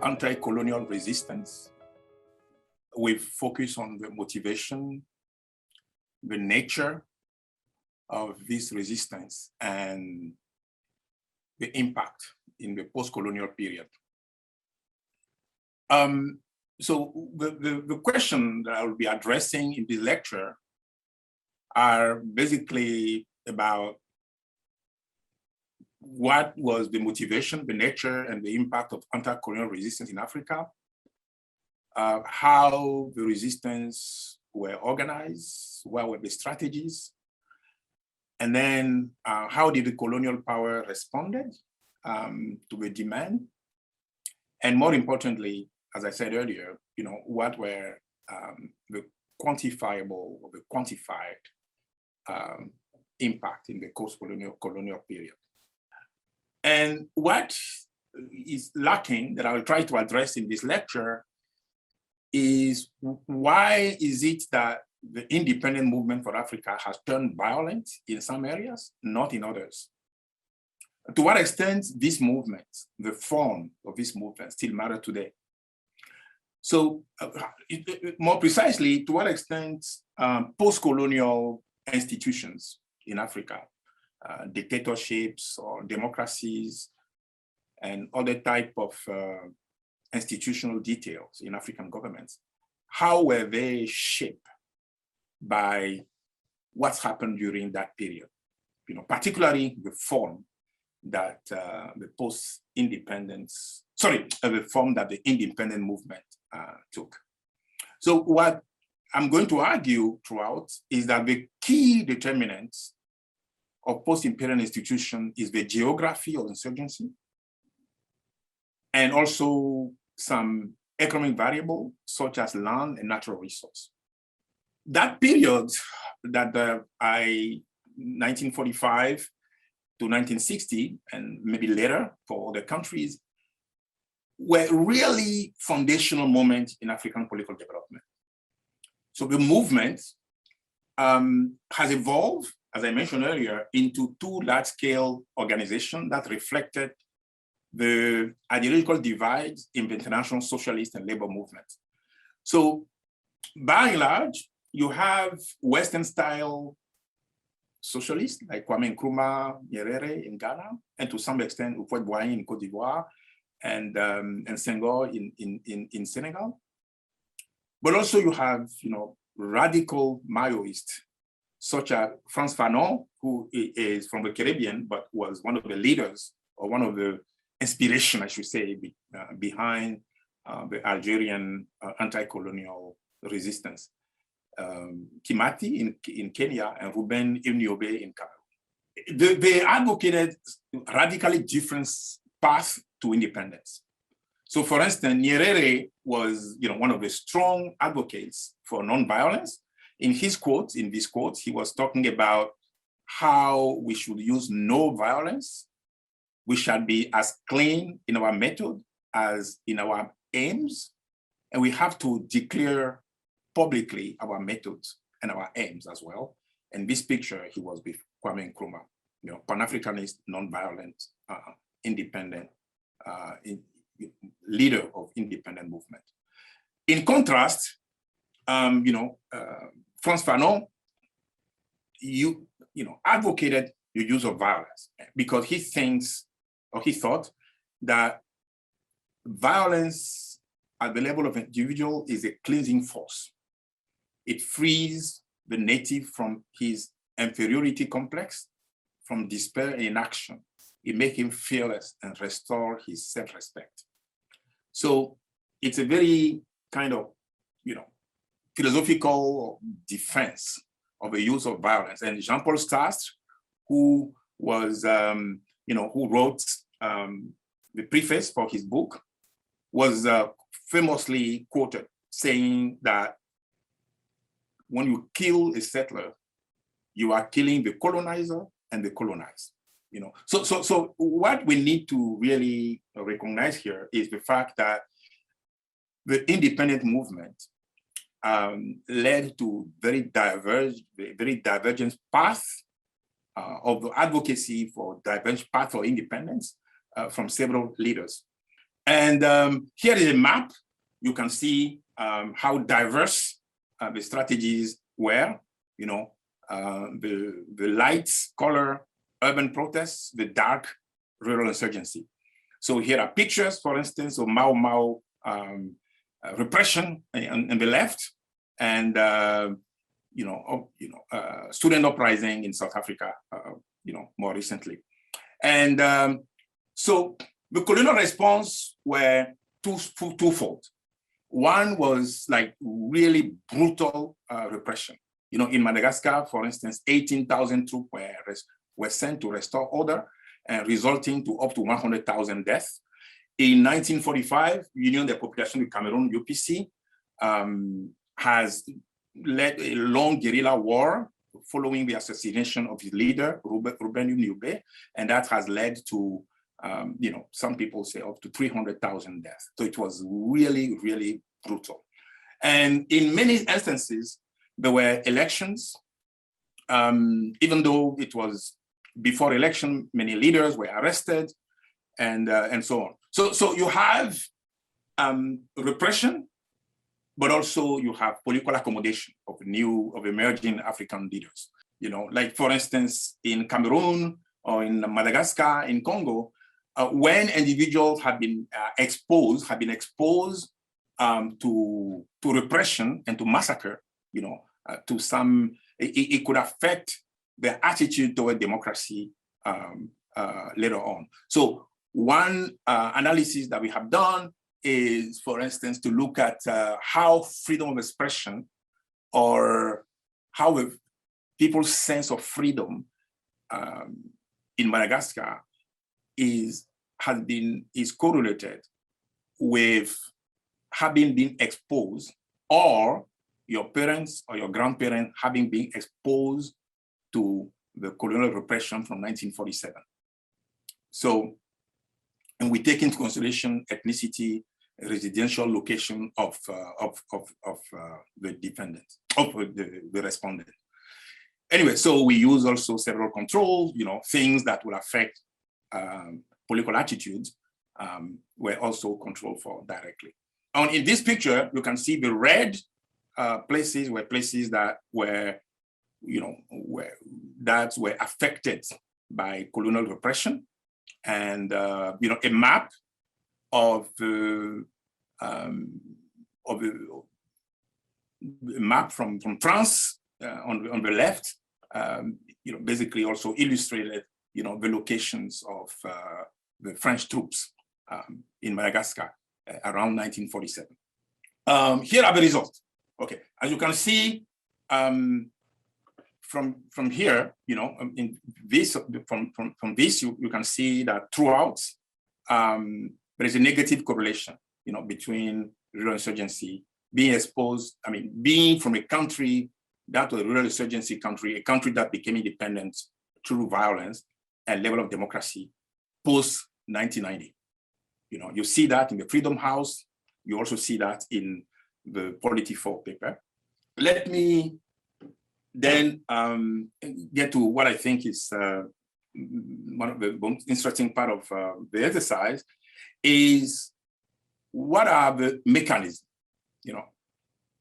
anti-colonial resistance. We focus on the motivation, the nature of this resistance, and the impact in the post-colonial period. So the question that I will be addressing in this lecture are basically about what was the motivation, the nature, and the impact of anti-colonial resistance in Africa, how the resistance were organized, what were the strategies, and then how did the colonial power responded to the demand, and more importantly, as I said earlier, what were the quantifiable or the quantified impact in the post-colonial period. And what is lacking that I will try to address in this lecture is why is it that the independent movement for Africa has turned violent in some areas, not in others? To what extent this movement, the form of this movement, still matter today? So more precisely, to what extent post-colonial institutions in Africa, dictatorships or democracies, and other type of institutional details in African governments, how were they shaped by what's happened during that period? Particularly the form that the form that the independent movement took. So what I'm going to argue throughout is that the key determinants of post-imperial institution is the geography of insurgency, and also some economic variable such as land and natural resource. That period, that 1945 to 1960, and maybe later for other countries, were really foundational moments in African political development. So the movement has evolved, as I mentioned earlier, into two large-scale organizations that reflected the ideological divides in the international socialist and labor movement. So by and large, you have Western-style socialists like Kwame Nkrumah, Nyerere in Ghana, and to some extent, Houphouët-Boigny in Côte d'Ivoire, and Senghor in Senegal. But also you have, radical Maoists, such as Frantz Fanon, who is from the Caribbean, but was one of the leaders, or one of the inspiration, I should say, behind the Algerian anti-colonial resistance. Kimati in Kenya and Ruben Imniobe in Cameroon. They advocated radically different paths to independence. So for instance, Nyerere was one of the strong advocates for non-violence. In this quote, he was talking about how we should use no violence. We shall be as clean in our method as in our aims. And we have to declare publicly our methods and our aims as well. In this picture, he was with Kwame Nkrumah, Pan-Africanist, non-violent, independent, leader of independent movement. In contrast, Frantz Fanon, advocated the use of violence because he thought that violence at the level of individual is a cleansing force. It frees the native from his inferiority complex, from despair and inaction. It makes him fearless and restore his self-respect. So it's a very kind of, philosophical defense of the use of violence. And Jean-Paul Sartre, who was, who wrote the preface for his book, was famously quoted saying that when you kill a settler, you are killing the colonizer and the colonized. So what we need to really recognize here is the fact that the independent movement led to very divergent path of the advocacy for divergent path for independence from several leaders. And here is a map. You can see how diverse the strategies were, you know, the light color urban protests, the dark rural insurgency. So here are pictures, for instance, of Mau Mau repression on the left, and student uprising in South Africa, more recently. And so the colonial response were twofold. One was like really brutal repression. You know, in Madagascar, for instance, 18,000 troops were sent to restore order, resulting to up to 100,000 deaths. In 1945, Union de Population du Cameroon, UPC, has led a long guerrilla war following the assassination of his leader, Ruben Nyube, and that has led to, some people say up to 300,000 deaths. So it was really, really brutal. And in many instances, there were elections, even though it was before election, many leaders were arrested, and so on. So you have repression, but also you have political accommodation of emerging African leaders. You know, like for instance, in Cameroon or in Madagascar, in Congo, when individuals have been exposed to repression and to massacre, to some, it could affect their attitude toward democracy later on. So one analysis that we have done is, for instance, to look at how freedom of expression, or how people's sense of freedom in Madagascar is correlated with having been exposed, or your parents or your grandparents having been exposed to the colonial repression from 1947. So, and we take into consideration ethnicity, residential location of the defendant, of the respondent. Anyway, so we use also several controls, things that will affect political attitudes were also controlled for directly. And in this picture, you can see the red places were places that were, that were affected by colonial repression, and a map of the map from France on the left, basically also illustrated, the locations of the French troops in Madagascar around 1947. Here are the results. Okay, as you can see, from here, in this, from this, you can see that throughout there is a negative correlation, between rural insurgency, being exposed, being from a country that was a rural insurgency country, a country that became independent through violence and level of democracy post 1990. You see that in the Freedom House. You also see that in the Polity 4 paper. Let me then get to what I think is one of the most interesting part of the exercise is, what are the mechanisms?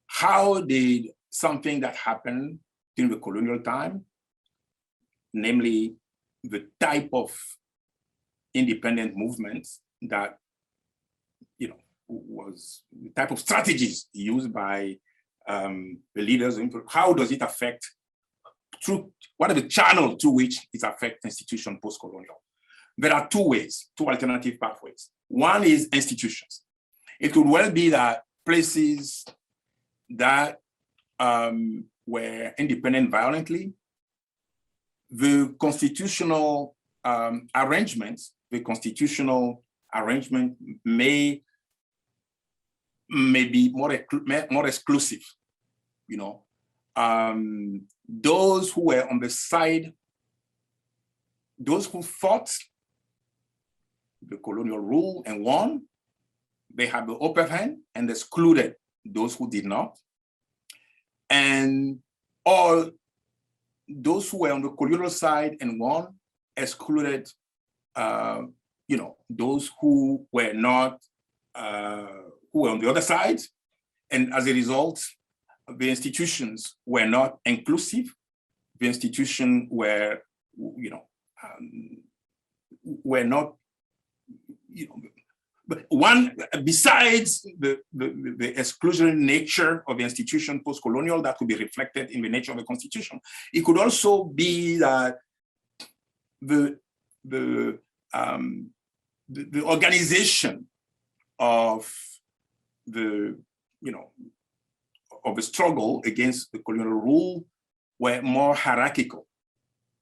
How did something that happened during the colonial time, namely the type of independent movements that, was the type of strategies used by the leaders, how does it affect, what are the channels through which it affects institution post-colonial? There are two alternative pathways. One is institutions. It could well be that places that were independent violently, the constitutional arrangement may be more exclusive. Those who were on the side, those who fought the colonial rule and won, they had the upper hand and excluded those who did not. And all those who were on the colonial side and won excluded, those who were not who were on the other side. And as a result, the institutions were not inclusive. The institutions were, were not, but one, besides the exclusionary nature of the institution post-colonial that could be reflected in the nature of the constitution, it could also be that the organization of the, of the struggle against the colonial rule were more hierarchical.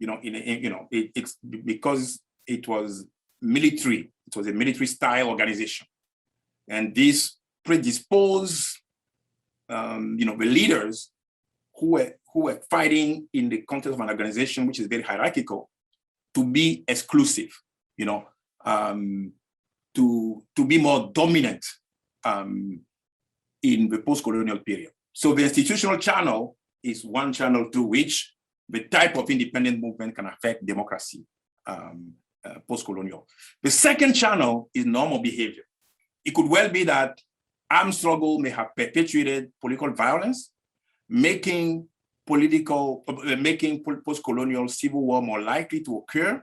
It's because it was military. It was a military style organization. And this predisposed, the leaders who were fighting in the context of an organization which is very hierarchical to be exclusive, to be more dominant in the post-colonial period. So the institutional channel is one channel through which the type of independent movement can affect democracy post-colonial. The second channel is normal behavior. It could well be that armed struggle may have perpetuated political violence, making post-colonial civil war more likely to occur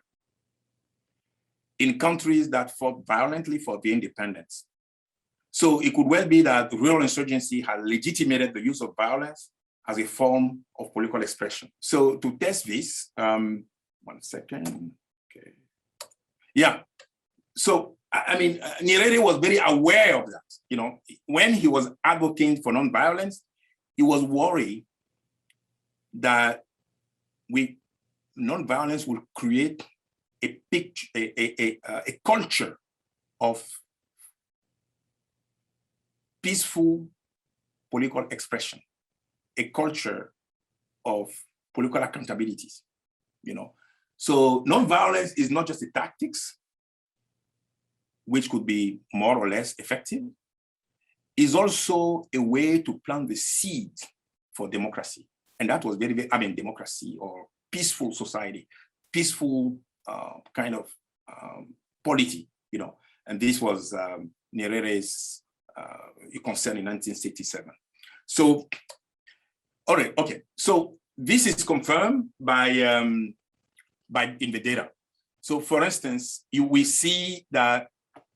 in countries that fought violently for their independence. So it could well be that rural insurgency had legitimated the use of violence as a form of political expression. So to test this, 1 second, okay. Yeah, so Nyerere was very aware of that. When he was advocating for nonviolence, he was worried that nonviolence will create a culture of peaceful political expression, a culture of political accountabilities, So nonviolence is not just a tactics, which could be more or less effective, is also a way to plant the seed for democracy. And that was democracy or peaceful society, peaceful kind of polity, and this was Nyerere's concern in 1967. So, all right, okay. So this is confirmed by in the data. So for instance, we see that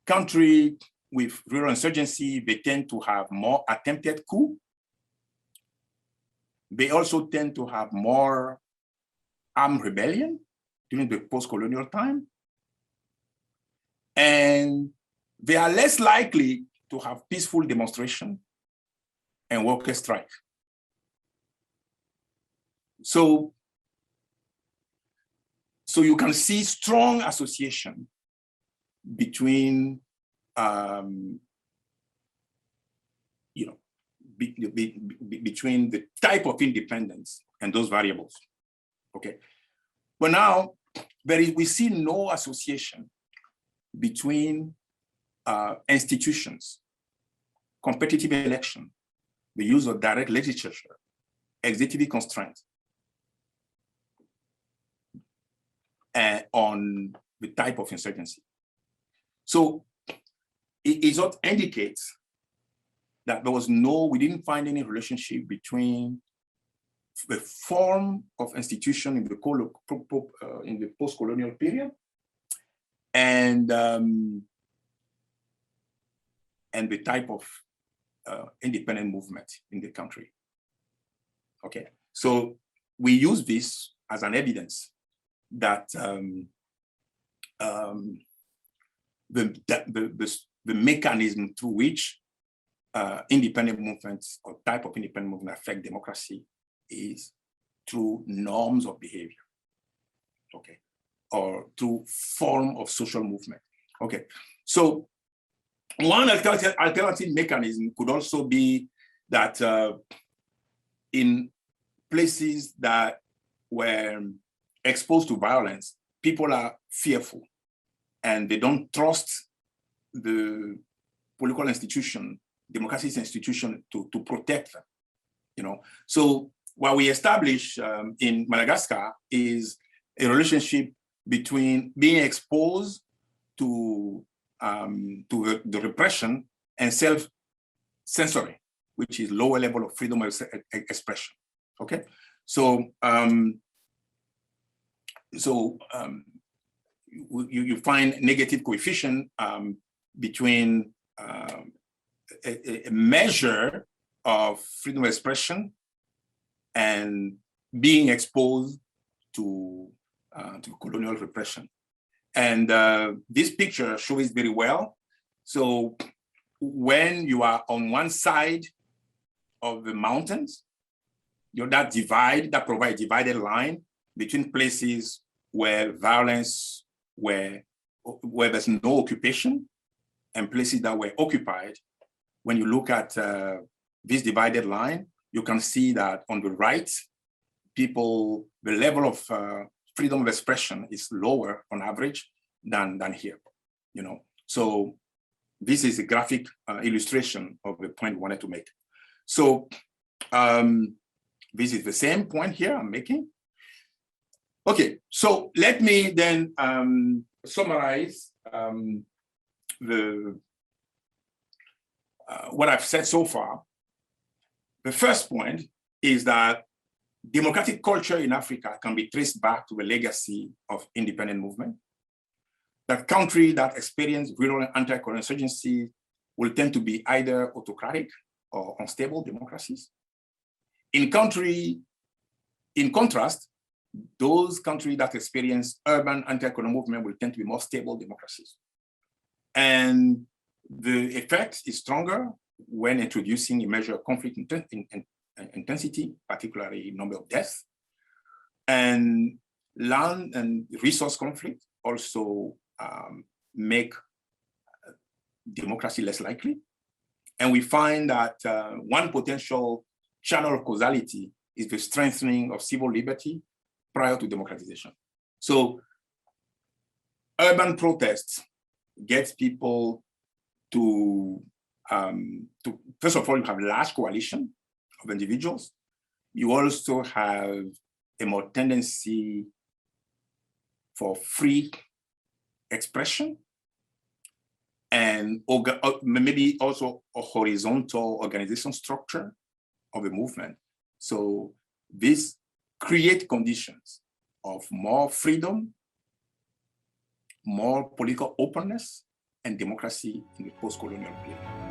countries with rural insurgency, they tend to have more attempted coup. They also tend to have more armed rebellion during the post-colonial time. And they are less likely to have peaceful demonstration and worker strike. So you can see strong association between between the type of independence and those variables. Okay, but now we see no association between institutions, competitive election, the use of direct legislature, executive constraints, on the type of insurgency. So it not indicates that we didn't find any relationship between the form of institution in the post-colonial period and the type of independent movement in the country. Okay, so we use this as an evidence that the mechanism through which independent movements or type of independent movement affect democracy is through norms of behavior, okay, or through form of social movement. Okay, so one alternative mechanism could also be that in places that were exposed to violence, people are fearful and they don't trust the political institution, democratic institution to protect them, So what we establish in Madagascar is a relationship between being exposed to the repression and self-censoring, which is lower level of freedom of expression. Okay, so you find negative coefficient between a measure of freedom of expression and being exposed to colonial repression. And this picture shows it very well. So when you are on one side of the mountains, that provide divided line between places where violence, where there's no occupation, and places that were occupied. When you look at this divided line, you can see that on the right, the level of freedom of expression is lower on average than here, you know. So this is a graphic illustration of the point we wanted to make. So this is the same point here I'm making. Okay, so let me then summarize what I've said so far. The first point is that democratic culture in Africa can be traced back to the legacy of independent movement. That countries that experience virulent anti-colonial insurgency will tend to be either autocratic or unstable democracies. In contrast, those countries that experience urban anti-colonial movement will tend to be more stable democracies. And the effect is stronger when introducing a measure of conflict intensity, particularly number of deaths. And land and resource conflict also make democracy less likely. And we find that one potential channel of causality is the strengthening of civil liberty prior to democratization. So urban protests get people to first of all, you have a large coalition of individuals. You also have a more tendency for free expression and maybe also a horizontal organization structure of the movement. So this create conditions of more freedom, more political openness, and democracy in the post-colonial period.